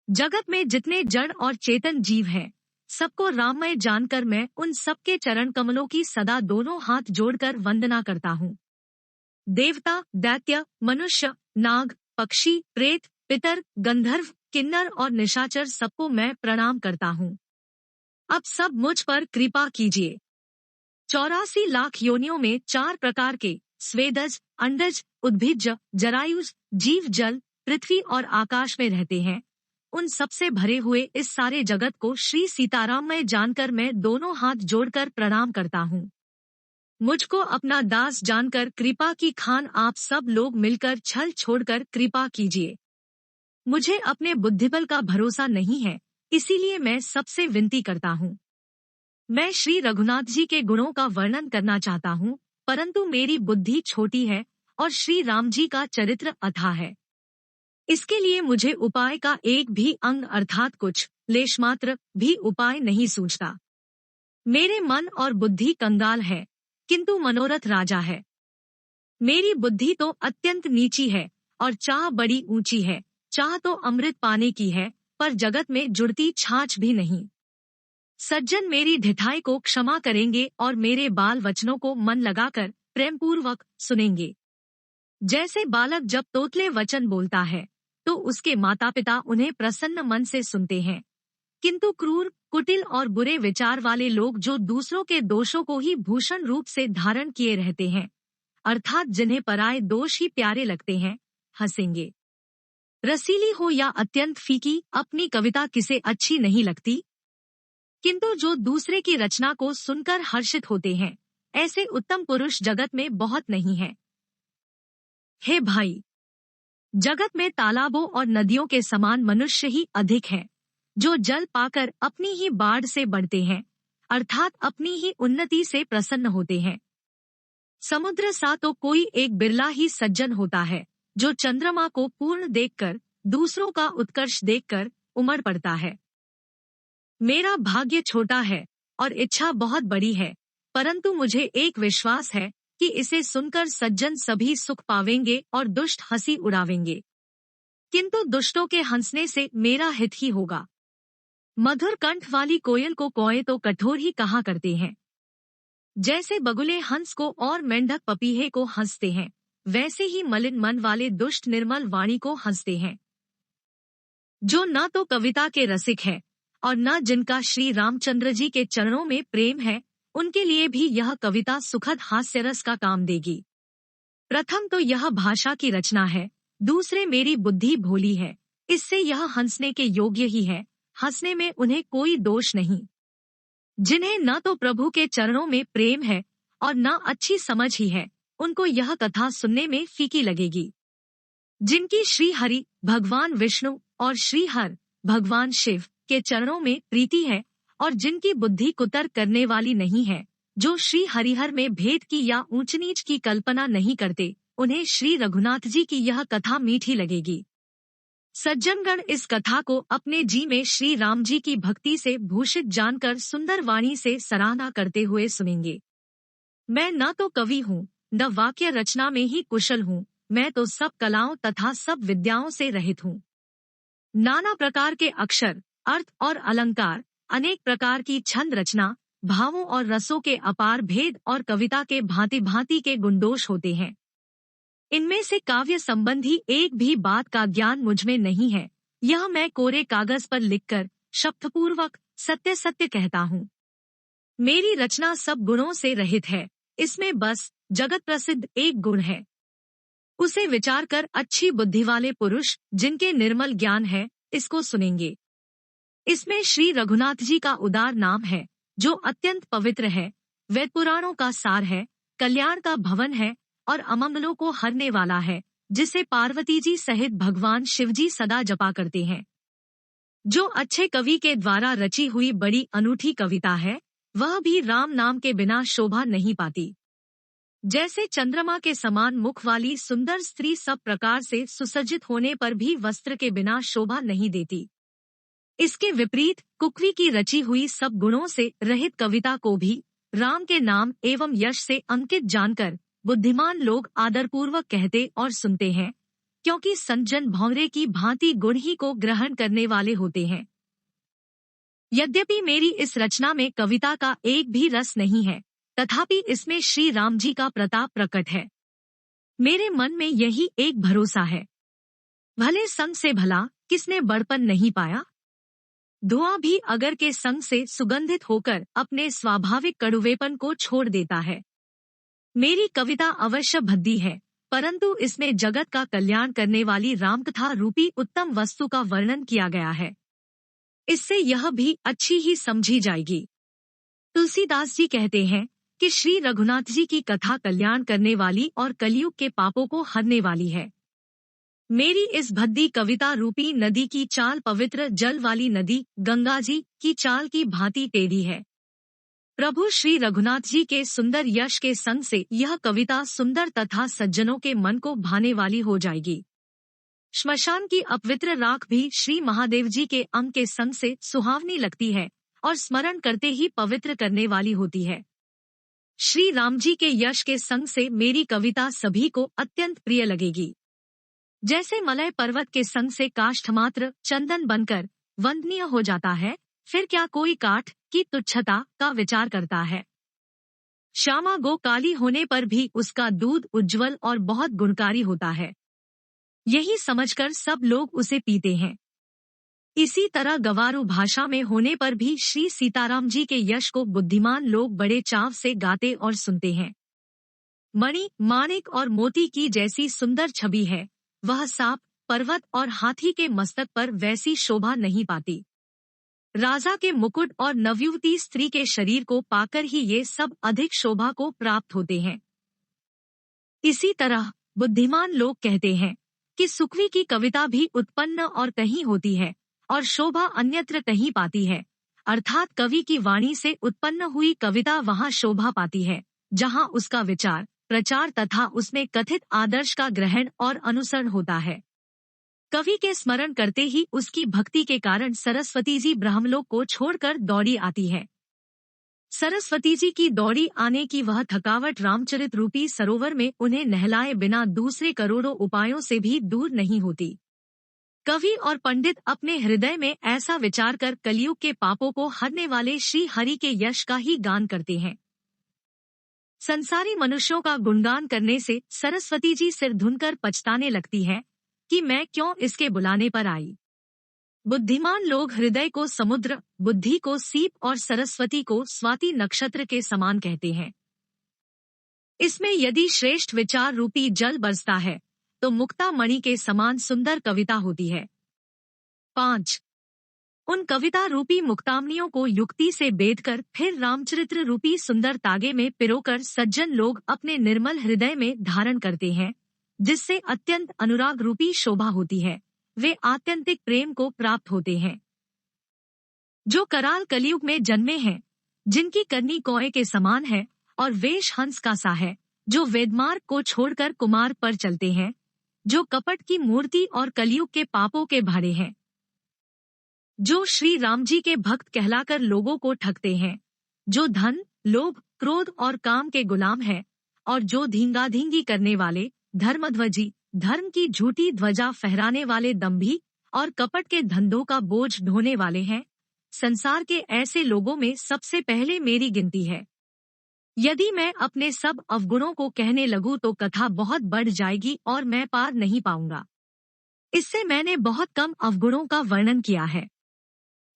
जगत में जितने जड़ और चेतन जीव हैं, सबको राममय जानकर मैं उन सबके चरण कमलों की सदा दोनों हाथ जोड़कर वंदना करता हूँ। देवता, दैत्य, मनुष्य, नाग, पक्षी, प्रेत, पितर, गंधर्व, किन्नर और निशाचर सबको मैं प्रणाम करता हूँ। अब सब मुझ पर कृपा कीजिए। 84 लाख योनियों में 4 प्रकार के स्वेदज, अंडज, उद्भिज, जरायुज जीव जल, पृथ्वी और आकाश में रहते हैं। उन सबसे भरे हुए इस सारे जगत को श्री सीताराममय जानकर मैं दोनों हाथ जोड़कर प्रणाम करता हूँ। मुझको अपना दास जानकर कृपा की खान आप सब लोग मिलकर छल छोड़कर कृपा कीजिए। मुझे अपने बुद्धिबल का भरोसा नहीं है, इसीलिए मैं सबसे विनती करता हूँ। मैं श्री रघुनाथ जी के गुणों का वर्णन करना चाहता हूँ, परंतु मेरी बुद्धि छोटी है और श्री राम जी का चरित्र अथाह है। इसके लिए मुझे उपाय का एक भी अंग अर्थात कुछ लेश मात्र भी उपाय नहीं सूझता। मेरे मन और बुद्धि कंगाल है, किंतु मनोरथ राजा है। मेरी बुद्धि तो अत्यंत नीची है और चाह बड़ी ऊंची है। चाह तो अमृत पाने की है, पर जगत में जुड़ती छाछ भी नहीं। सज्जन मेरी ढिठाई को क्षमा करेंगे और मेरे बाल वचनों को मन लगाकर प्रेमपूर्वक सुनेंगे। जैसे बालक जब तोतले वचन बोलता है तो उसके माता पिता उन्हें प्रसन्न मन से सुनते हैं, किंतु क्रूर, कुटिल और बुरे विचार वाले लोग जो दूसरों के दोषों को ही भूषण रूप से धारण किए रहते हैं, अर्थात जिन्हें पराये दोष ही प्यारे लगते हैं, हंसेंगे। रसीली हो या अत्यंत फीकी, अपनी कविता किसे अच्छी नहीं लगती, किंतु जो दूसरे की रचना को सुनकर हर्षित होते हैं, ऐसे उत्तम पुरुष जगत में बहुत नहीं है। हे भाई, जगत में तालाबों और नदियों के समान मनुष्य ही अधिक हैं, जो जल पाकर अपनी ही बाढ़ से बढ़ते हैं, अर्थात अपनी ही उन्नति से प्रसन्न होते हैं। समुद्र सा तो कोई एक बिरला ही सज्जन होता है, जो चंद्रमा को पूर्ण देखकर दूसरों का उत्कर्ष देखकर उमड़ पड़ता है। मेरा भाग्य छोटा है और इच्छा बहुत बड़ी है, परंतु मुझे एक विश्वास है कि इसे सुनकर सज्जन सभी सुख पावेंगे और दुष्ट हंसी उड़ावेंगे, किंतु दुष्टों के हंसने से मेरा हित ही होगा। मधुर कंठ वाली कोयल को कौए तो कठोर ही कहा करते हैं। जैसे बगुले हंस को और मेंढक पपीहे को हंसते हैं, वैसे ही मलिन मन वाले दुष्ट निर्मल वाणी को हंसते हैं। जो न तो कविता के रसिक है और न जिनका श्री रामचंद्र जी के चरणों में प्रेम है, उनके लिए भी यह कविता सुखद हास्यरस का काम देगी। प्रथम तो यह भाषा की रचना है, दूसरे मेरी बुद्धि भोली है, इससे यह हंसने के योग्य ही है। हंसने में उन्हें कोई दोष नहीं। जिन्हें न तो प्रभु के चरणों में प्रेम है और न अच्छी समझ ही है, उनको यह कथा सुनने में फीकी लगेगी। जिनकी श्री हरि भगवान विष्णु और श्री हर भगवान शिव के चरणों में प्रीति है और जिनकी बुद्धि कुतर्क करने वाली नहीं है, जो श्री हरिहर में भेद की या ऊंच नीच की कल्पना नहीं करते, उन्हें श्री रघुनाथ जी की यह कथा मीठी लगेगी। सज्जनगण इस कथा को अपने जी में श्री राम जी की भक्ति से भूषित जानकर सुंदर वाणी से सराहना करते हुए सुनेंगे। मैं न तो कवि हूँ, न वाक्य रचना में ही कुशल हूँ, मैं तो सब कलाओं तथा सब विद्याओं से रहित हूँ। नाना प्रकार के अक्षर, अर्थ और अलंकार, अनेक प्रकार की छंद रचना, भावों और रसों के अपार भेद और कविता के भांति भांति के गुणदोष होते हैं। इनमें से काव्य संबंधी एक भी बात का ज्ञान मुझमें नहीं है। यह मैं कोरे कागज पर लिखकर शब्दपूर्वक सत्य सत्य कहता हूँ। मेरी रचना सब गुणों से रहित है, इसमें बस जगत प्रसिद्ध एक गुण है। उसे विचार कर अच्छी बुद्धि वाले पुरुष जिनके निर्मल ज्ञान है, इसको सुनेंगे। इसमें श्री रघुनाथ जी का उदार नाम है, जो अत्यंत पवित्र है, वेद पुराणों का सार है, कल्याण का भवन है और अमंगलों को हरने वाला है, जिसे पार्वती जी सहित भगवान शिव जी सदा जपा करते हैं। जो अच्छे कवि के द्वारा रची हुई बड़ी अनूठी कविता है, वह भी राम नाम के बिना शोभा नहीं पाती। जैसे चंद्रमा के समान मुख वाली सुंदर स्त्री सब प्रकार से सुसज्जित होने पर भी वस्त्र के बिना शोभा नहीं देती, इसके विपरीत कुकवी की रची हुई सब गुणों से रहित कविता को भी राम के नाम एवं यश से अंकित जानकर बुद्धिमान लोग आदरपूर्वक कहते और सुनते हैं, क्योंकि संजन भौंरे की भांति गुण ही को ग्रहण करने वाले होते हैं। यद्यपि मेरी इस रचना में कविता का एक भी रस नहीं है, तथापि इसमें श्री राम जी का प्रताप प्रकट है। मेरे मन में यही एक भरोसा है, भले संग से भला किसने बड़पन नहीं पाया। धुआं भी अगर के संग से सुगंधित होकर अपने स्वाभाविक कड़ुवेपन को छोड़ देता है। मेरी कविता अवश्य भद्दी है, परंतु इसमें जगत का कल्याण करने वाली रामकथा रूपी उत्तम वस्तु का वर्णन किया गया है। इससे यह भी अच्छी ही समझी जाएगी। तुलसीदास जी कहते हैं कि श्री रघुनाथ जी की कथा कल्याण करने वाली और कलयुग के पापों को हरने वाली है। मेरी इस भद्दी कविता रूपी नदी की चाल पवित्र जल वाली नदी गंगा जी की चाल की भांति टेढ़ी है। प्रभु श्री रघुनाथ जी के सुंदर यश के संग से यह कविता सुंदर तथा सज्जनों के मन को भाने वाली हो जाएगी। श्मशान की अपवित्र राख भी श्री महादेव जी के अंग के संग से सुहावनी लगती है और स्मरण करते ही पवित्र करने वाली होती है। श्री राम जी के यश के संग से मेरी कविता सभी को अत्यंत प्रिय लगेगी। जैसे मलय पर्वत के संग से काष्ठ मात्र चंदन बनकर वंदनीय हो जाता है, फिर क्या कोई काठ की तुच्छता का विचार करता है। श्यामा गो काली होने पर भी उसका दूध उज्जवल और बहुत गुणकारी होता है, यही समझकर सब लोग उसे पीते हैं। इसी तरह गवारू भाषा में होने पर भी श्री सीताराम जी के यश को बुद्धिमान लोग बड़े चाव से गाते और सुनते हैं। मणि, माणिक और मोती की जैसी सुंदर छवि है, वह सांप, पर्वत और हाथी के मस्तक पर वैसी शोभा नहीं पाती। राजा के मुकुट और नवयुवती स्त्री के शरीर को पाकर ही ये सब अधिक शोभा को प्राप्त होते हैं। इसी तरह बुद्धिमान लोग कहते हैं कि सुकवी की कविता भी उत्पन्न और कहीं होती है और शोभा अन्यत्र कहीं पाती है, अर्थात कवि की वाणी से उत्पन्न हुई कविता वहाँ शोभा पाती है जहाँ उसका विचार, प्रचार तथा उसमें कथित आदर्श का ग्रहण और अनुसरण होता है। कवि के स्मरण करते ही उसकी भक्ति के कारण सरस्वती जी ब्रह्मलोक को छोड़कर दौड़ी आती है। सरस्वती जी की दौड़ी आने की वह थकावट रामचरित रूपी सरोवर में उन्हें नहलाए बिना दूसरे करोड़ों उपायों से भी दूर नहीं होती। कवि और पंडित अपने हृदय में ऐसा विचार कर कलयुग के पापों को हरने वाले श्री हरि के यश का ही गान करते हैं। संसारी मनुष्यों का गुणगान करने से सरस्वती जी सिर धुनकर पछताने लगती है कि मैं क्यों इसके बुलाने पर आई। बुद्धिमान लोग हृदय को समुद्र, बुद्धि को सीप और सरस्वती को स्वाति नक्षत्र के समान कहते हैं। इसमें यदि श्रेष्ठ विचार रूपी जल बरसता है तो मुक्ता मणि के समान सुंदर कविता होती है। 5. उन कविता रूपी मुक्तामणियों को युक्ति से बेधकर फिर रामचरित्र रूपी सुंदर तागे में पिरोकर सज्जन लोग अपने निर्मल हृदय में धारण करते हैं, जिससे अत्यंत अनुराग रूपी शोभा होती है। वे आत्यंतिक प्रेम को प्राप्त होते हैं। जो कराल कलयुग में जन्मे हैं, जिनकी करनी कौए के समान है और वेश हंस का सा है, जो वेदमार्ग को छोड़कर कुमार पर चलते हैं, जो कपट की मूर्ति और कलयुग के पापों के भाड़े हैं, जो श्री राम जी के भक्त कहलाकर लोगों को ठगते हैं, जो धन, लोभ, क्रोध और काम के गुलाम हैं, और जो धींगाधींगी करने वाले, धर्मध्वजी, धर्म की झूठी ध्वजा फहराने वाले दंभी और कपट के धंधों का बोझ ढोने वाले हैं, संसार के ऐसे लोगों में सबसे पहले मेरी गिनती है। यदि मैं अपने सब अवगुणों को कहने लगूं तो कथा बहुत बढ़ जाएगी और मैं पार नहीं पाऊंगा। इससे मैंने बहुत कम अवगुणों का वर्णन किया है।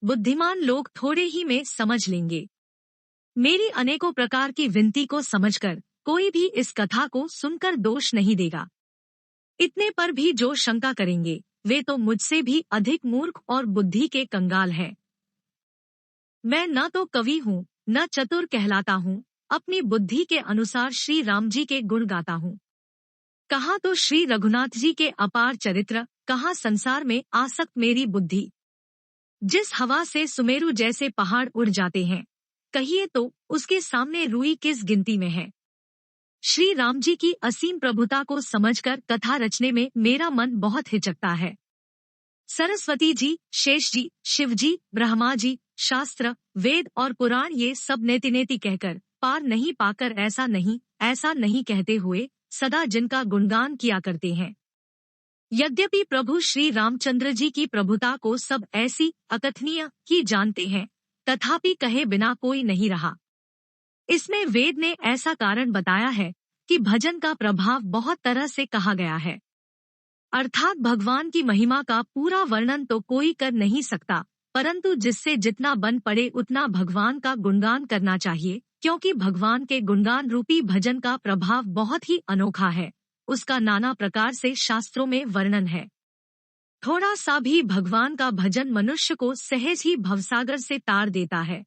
बुद्धिमान लोग थोड़े ही में समझ लेंगे। मेरी अनेकों प्रकार की विनती को समझकर कोई भी इस कथा को सुनकर दोष नहीं देगा। इतने पर भी जो शंका करेंगे वे तो मुझसे भी अधिक मूर्ख और बुद्धि के कंगाल हैं। मैं न तो कवि हूँ न चतुर कहलाता हूँ, अपनी बुद्धि के अनुसार श्री राम जी के गुण गाता हूँ। कहाँ तो श्री रघुनाथ जी के अपार चरित्र, कहाँ संसार में आसक्त मेरी बुद्धि। जिस हवा से सुमेरु जैसे पहाड़ उड़ जाते हैं, कहिए तो उसके सामने रुई किस गिनती में है। श्री राम जी की असीम प्रभुता को समझकर कथा रचने में मेरा मन बहुत हिचकता है। सरस्वती जी, शेष जी, शिव जी, ब्रह्मा जी, शास्त्र, वेद और पुराण ये सब नेति नेति कहकर पार नहीं पाकर ऐसा नहीं कहते हुए सदा जिनका गुणगान किया करते हैं, यद्यपि प्रभु श्री रामचंद्र जी की प्रभुता को सब ऐसी अकथनीय ही जानते हैं, तथापि कहे बिना कोई नहीं रहा। इसमें वेद ने ऐसा कारण बताया है कि भजन का प्रभाव बहुत तरह से कहा गया है। अर्थात भगवान की महिमा का पूरा वर्णन तो कोई कर नहीं सकता, परंतु जिससे जितना बन पड़े उतना भगवान का गुणगान करना चाहिए, क्योंकि भगवान के गुणगान रूपी भजन का प्रभाव बहुत ही अनोखा है। उसका नाना प्रकार से शास्त्रों में वर्णन है। थोड़ा सा भी भगवान का भजन मनुष्य को सहज ही भवसागर से तार देता है।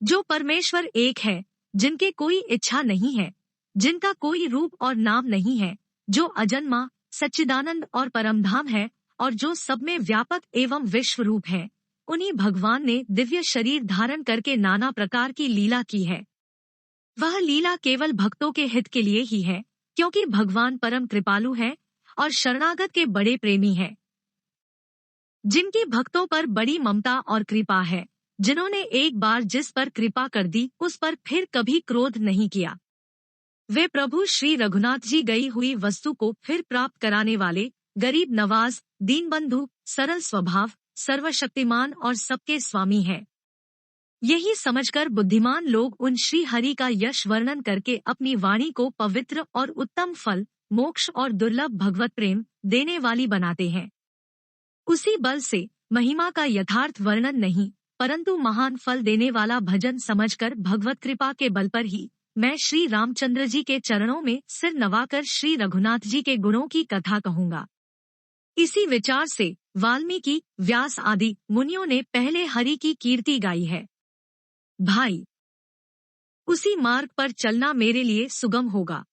जो परमेश्वर एक है, जिनके कोई इच्छा नहीं है, जिनका कोई रूप और नाम नहीं है, जो अजन्मा, सच्चिदानंद और परमधाम है, और जो सब में व्यापक एवं विश्व रूप है, उन्हीं भगवान ने दिव्य शरीर धारण करके नाना प्रकार की लीला की है। वह लीला केवल भक्तों के हित के लिए ही है, क्योंकि भगवान परम कृपालु है और शरणागत के बड़े प्रेमी है, जिनकी भक्तों पर बड़ी ममता और कृपा है, जिन्होंने एक बार जिस पर कृपा कर दी उस पर फिर कभी क्रोध नहीं किया। वे प्रभु श्री रघुनाथ जी गई हुई वस्तु को फिर प्राप्त कराने वाले, गरीब नवाज, दीनबंधु, सरल स्वभाव, सर्वशक्तिमान और सबके स्वामी हैं। यही समझकर बुद्धिमान लोग उन श्री हरि का यश वर्णन करके अपनी वाणी को पवित्र और उत्तम फल, मोक्ष और दुर्लभ भगवत प्रेम देने वाली बनाते हैं। उसी बल से महिमा का यथार्थ वर्णन नहीं, परंतु महान फल देने वाला भजन समझकर भगवत कृपा के बल पर ही मैं श्री रामचंद्र जी के चरणों में सिर नवाकर श्री रघुनाथ जी के गुणों की कथा कहूँगा। इसी विचार से वाल्मीकि, व्यास आदि मुनियों ने पहले हरि की कीर्ति गाई है। भाई, उसी मार्ग पर चलना मेरे लिए सुगम होगा,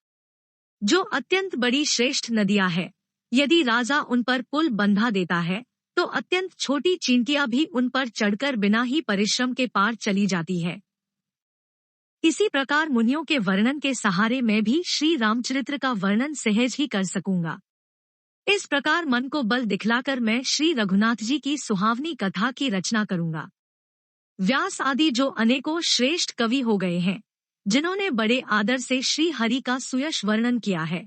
जो अत्यंत बड़ी श्रेष्ठ नदियां है। यदि राजा उन पर पुल बंधा देता है, तो अत्यंत छोटी चींटियां भी उन पर चढ़कर बिना ही परिश्रम के पार चली जाती है। इसी प्रकार मुनियों के वर्णन के सहारे मैं भी श्री रामचरित्र का वर्णन सहज ही कर सकूंगा। इस प्रकार मन को बल दिखलाकर मैं श्री रघुनाथ जी की सुहावनी कथा की रचना करूंगा। व्यास आदि जो अनेकों श्रेष्ठ कवि हो गए हैं, जिन्होंने बड़े आदर से श्री हरि का सुयश वर्णन किया है,